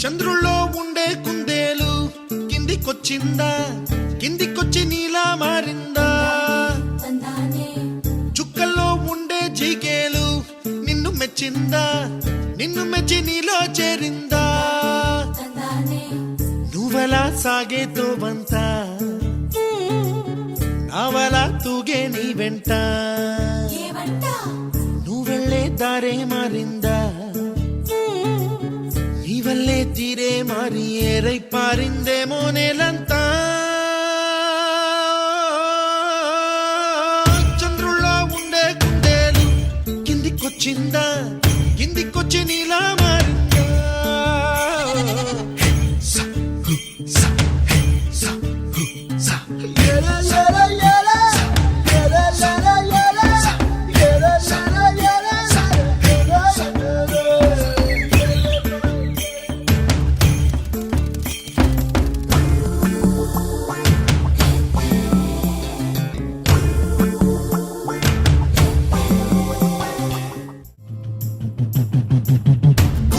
చంద్రుల్లో ఉండే కుందేలు కిందికొచ్చిందా, కిందికొచ్చి నీలా మారిందా? చుక్కల్లో ఉండే జీకేలు నిన్ను మెచ్చిందా, నిన్ను మెచ్చి నీలో చేరిందా? నువ్వలా సాగే తోవంత నావలా తూగే నీ వెంట, నువ్వెళ్ళే దారే మారిందా, నీ వల్లే తీరే మారి ఏరై పారిందేమో నేలంతా. చంద్రుల్లో ఉండే కుందేలు కిందికొచ్చిందా, కిందికొచ్చి నీలా మారిందా?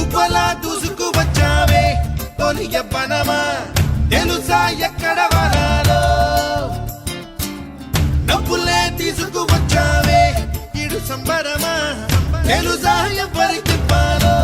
ఉప్పలా దూసుకు వచ్చావే తొలి యవ్వనమా, తెలుసా ఎక్కడ వాలాలో? నవ్వులే తీసుకు వచ్చావే ఇడు సంబరమా, తెలుసా ఎవరికి పాలో?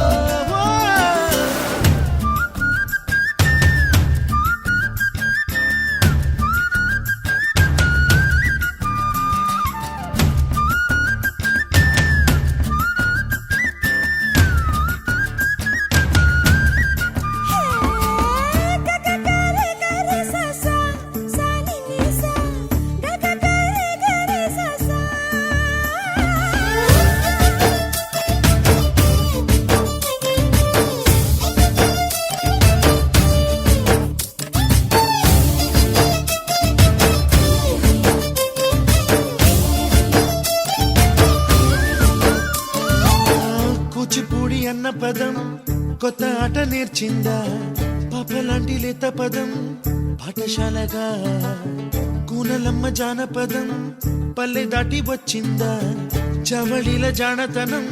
కూచిపూడి అన్న పదం కొత్త ఆట నేర్చిందా, పాపలాంటి లేత పదం పాఠశాలగా? కూనలమ్మ జానపదం పల్లె దాటి వచ్చిందా, చవళిల జానతనం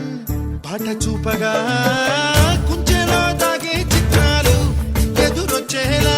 పాట చూపగా? కుంచెలో దాగే చిత్రాలు ఎదురొచ్చేలా